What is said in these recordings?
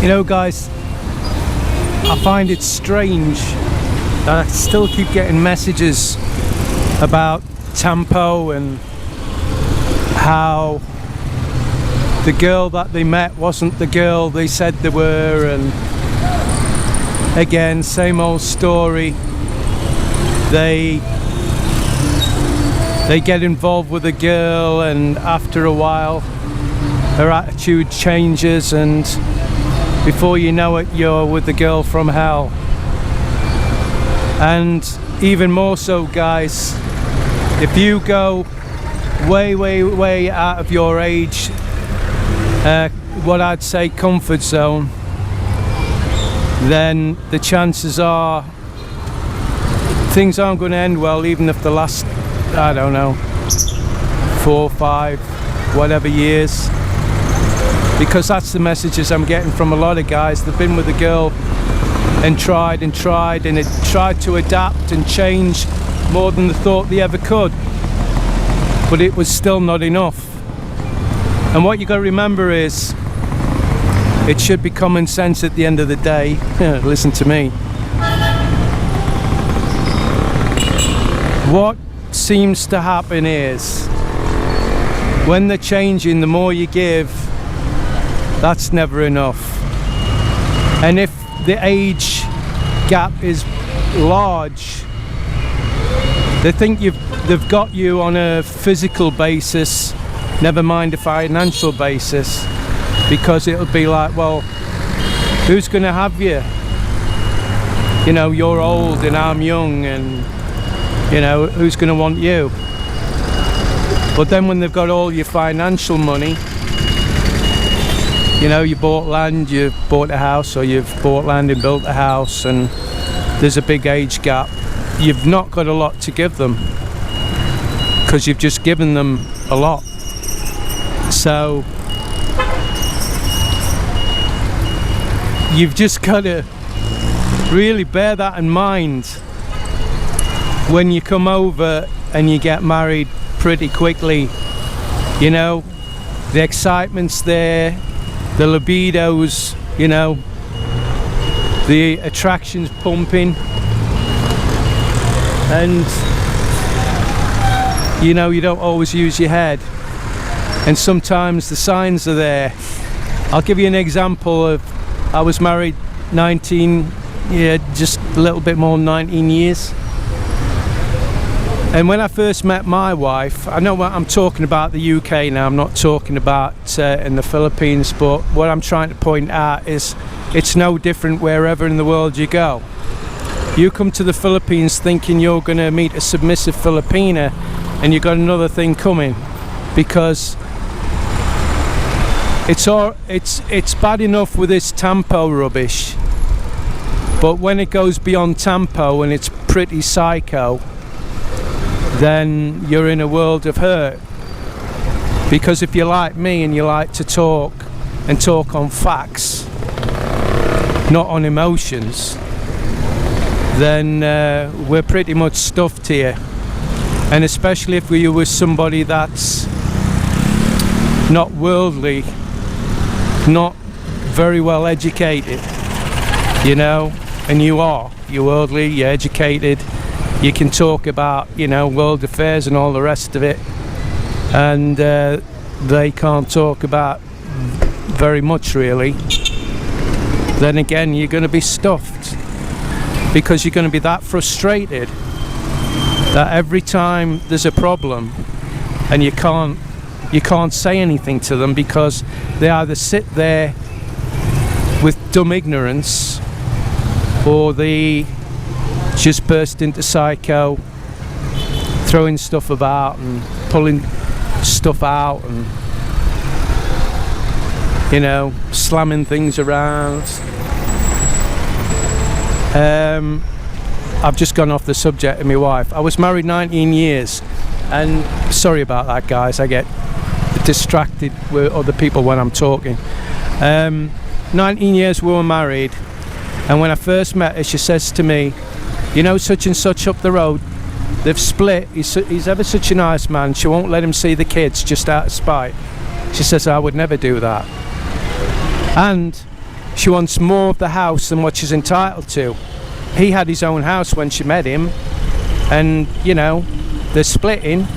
You know, guys, I find it strange that I still keep getting messages about Tampo and how the girl that they met wasn't the girl they said they were, and again, same old story. They get involved with a girl, and after a while her attitude changes, and before you know it, you're with the girl from hell. And even more so, guys, if you go way out of your age, what I'd say comfort zone, then the chances are things aren't going to end well, even if the last, I don't know, 4, 5, whatever years. Because that's the messages I'm getting from a lot of guys. They've been with a girl and tried and it tried to adapt and change more than they thought they ever could, but it was still not enough. And what you got to remember is, it should be common sense at the end of the day. Listen to me. What seems to happen is, when they're changing, the more you give, that's never enough. And if the age gap is large, they think they've got you on a physical basis, never mind a financial basis, because it'll be like, well, who's going to have you? You know, you're old and I'm young, and you know, who's going to want you? But then when they've got all your financial money, you know, you bought land, you've bought a house, or you've bought land and built a house, and there's a big age gap, you've not got a lot to give them, because you've just given them a lot. So you've just got to really bear that in mind when you come over and you get married pretty quickly. You know, the excitement's there, the libido's, you know, the attraction's pumping, and you know, you don't always use your head, and sometimes the signs are there. I'll give you an example of, I was married 19, just a little bit more than 19 years. And when I first met my wife, I know what I'm talking about the UK now, I'm not talking about in the Philippines, but what I'm trying to point out is it's no different wherever in the world you go. You come to the Philippines thinking you're going to meet a submissive Filipina, and you've got another thing coming, because it's bad enough with this Tampo rubbish, but when it goes beyond Tampo and it's pretty psycho, then you're in a world of hurt. Because if you're like me and you like to talk on facts, not on emotions, then we're pretty much stuffed here. And especially if you're with somebody that's not worldly, not very well educated, you know, and you're worldly, you're educated, you can talk about, you know, world affairs and all the rest of it, and they can't talk about very much really, then again you're going to be stuffed, because you're going to be that frustrated that every time there's a problem and you can't say anything to them, because they either sit there with dumb ignorance, or they just burst into psycho, throwing stuff about and pulling stuff out, and you know, slamming things around. I've just gone off the subject of my wife. I was married 19 years, and sorry about that, guys, I get distracted with other people when I'm talking. 19 years we were married, and when I first met her, she says to me, you know, such and such up the road, they've split, he's ever such a nice man, she won't let him see the kids just out of spite. She says, I would never do that. And she wants more of the house than what she's entitled to. He had his own house when she met him, and you know, they're splitting,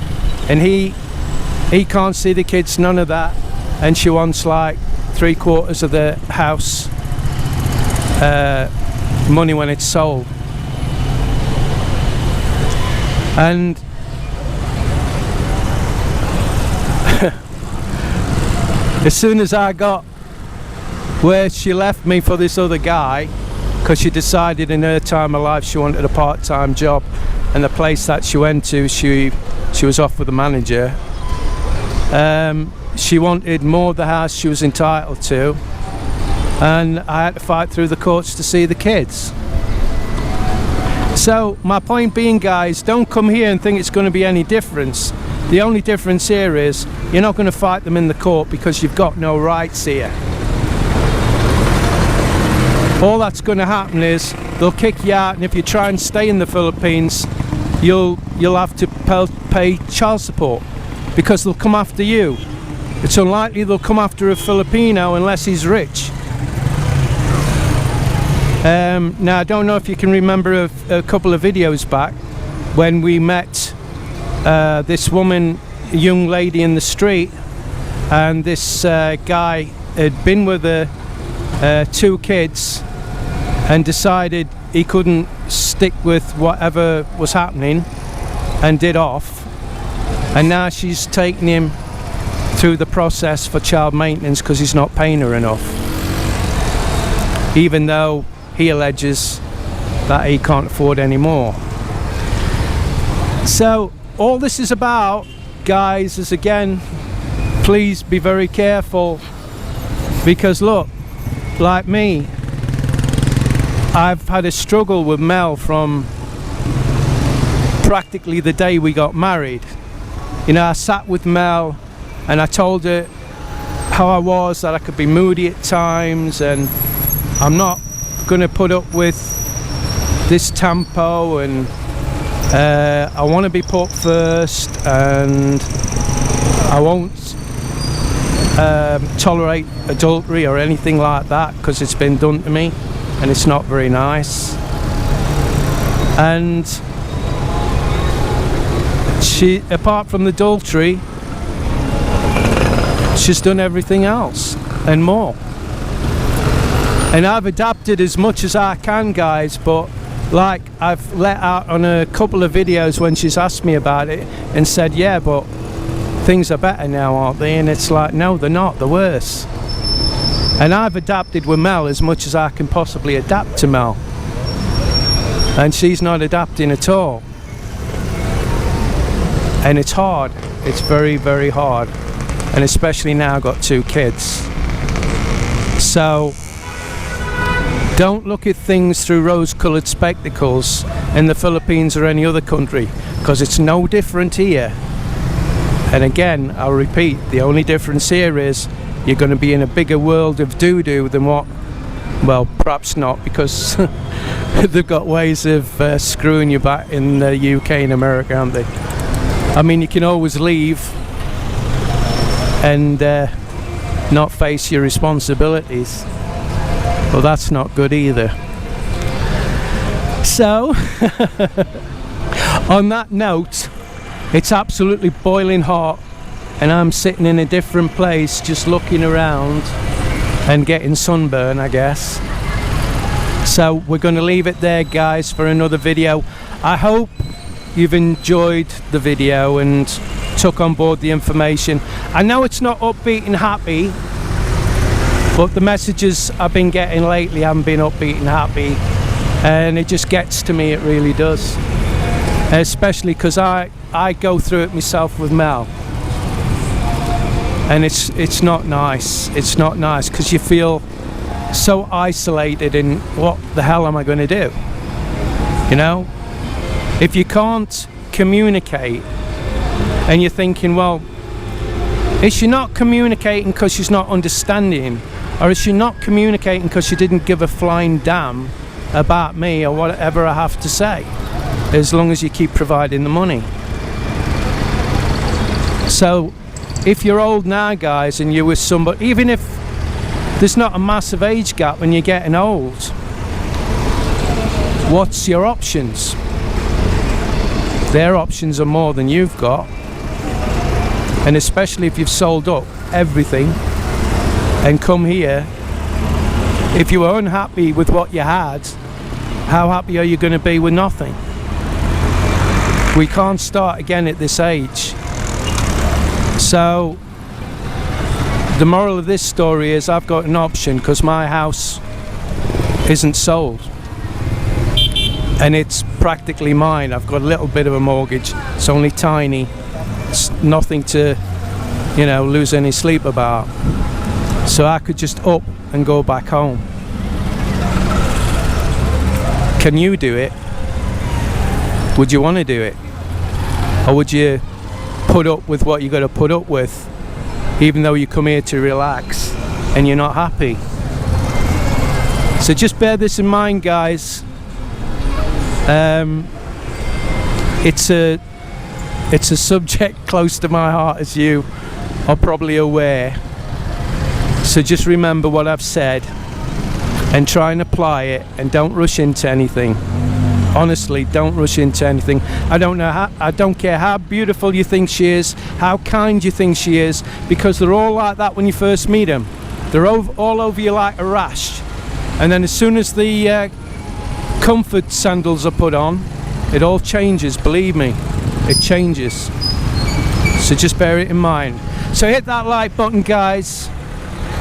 and he can't see the kids, none of that, and she wants like 3/4 of the house money when it's sold. And as soon as I got where she left me for this other guy, because she decided in her time of life she wanted a part-time job, and the place that she went to, she was off with the manager. She wanted more of the house she was entitled to, and I had to fight through the courts to see the kids. So my point being, guys, don't come here and think it's going to be any difference. The only difference here is you're not going to fight them in the court because you've got no rights here. All that's going to happen is they'll kick you out, and if you try and stay in the Philippines, you'll have to pay child support, because they'll come after you. It's unlikely they'll come after a Filipino unless he's rich. Now I don't know if you can remember a couple of videos back when we met this woman, a young lady in the street, and this guy had been with her 2 kids and decided he couldn't stick with whatever was happening and did off, and now she's taking him through the process for child maintenance because he's not paying her enough, even though he alleges that he can't afford any more. So all this is about, guys, is again, please be very careful, because look, like me, I've had a struggle with Mel from practically the day we got married. You know, I sat with Mel and I told her how I was, that I could be moody at times, and I'm not going to put up with this tempo, and I want to be put first, and I won't tolerate adultery or anything like that, because it's been done to me and it's not very nice. And she, apart from the adultery, she's done everything else and more. And I've adapted as much as I can, guys, but like I've let out on a couple of videos when she's asked me about it and said, yeah, but things are better now, aren't they? And it's like, no, they're not, they're worse. And I've adapted with Mel as much as I can possibly adapt to Mel, and she's not adapting at all. And it's hard, it's very, very hard, and especially now I've got 2 kids. So don't look at things through rose-coloured spectacles in the Philippines or any other country, because it's no different here. And again, I'll repeat, the only difference here is you're going to be in a bigger world of doo-doo than what, well, perhaps not, because they've got ways of screwing you back in the UK and America, haven't they? I mean, you can always leave and not face your responsibilities. Well, that's not good either. So, on that note, it's absolutely boiling hot, and I'm sitting in a different place just looking around and getting sunburn, I guess. So we're going to leave it there, guys, for another video. I hope you've enjoyed the video and took on board the information. I know it's not upbeat and happy, but the messages I've been getting lately haven't been upbeat and happy, and it just gets to me, it really does. Especially because I go through it myself with Mel, and it's not nice. It's not nice, because you feel so isolated in what the hell am I going to do, you know? If you can't communicate and you're thinking, well, is she not communicating because she's not understanding, or is she not communicating because she didn't give a flying damn about me or whatever I have to say, as long as you keep providing the money? So if you're old now, guys, and you're with somebody, even if There's not a massive age gap when you're getting old. What's your options? Their options are more than you've got. And especially if you've sold up everything and come here, if you were unhappy with what you had, how happy are you going to be with nothing? We can't start again at this age. So the moral of this story is I've got an option, because my house isn't sold and it's practically mine. I've got a little bit of a mortgage, it's only tiny, it's nothing to, you know, lose any sleep about. So I could just up and go back home. Can you do it? Would you want to do it? Or would you put up with what you got to put up with, even though you come here to relax and you're not happy? So just bear this in mind, guys. It's a subject close to my heart, as you are probably aware. So just remember what I've said and try and apply it, and don't rush into anything. Honestly, don't rush into anything. I don't care how beautiful you think she is, how kind you think she is, because they're all like that when you first meet them. They're all over you like a rash, and then as soon as the comfort sandals are put on, it all changes. Believe me, it changes. So just bear it in mind. So hit that like button, guys,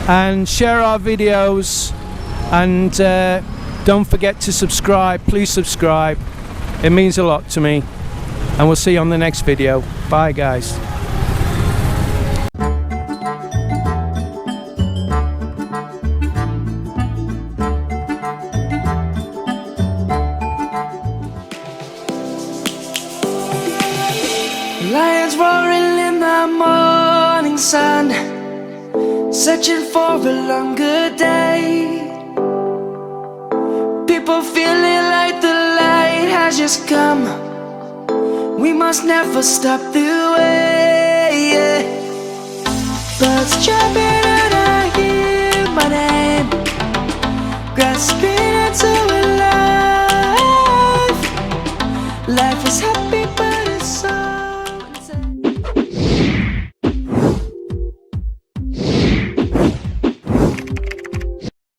and share our videos, and don't forget to subscribe. Please subscribe, it means a lot to me, and we'll see you on the next video. Bye, guys. Lions roaring in the morning sun, searching for a longer day. People feeling like the light has just come. We must never stop the way. Birds chirping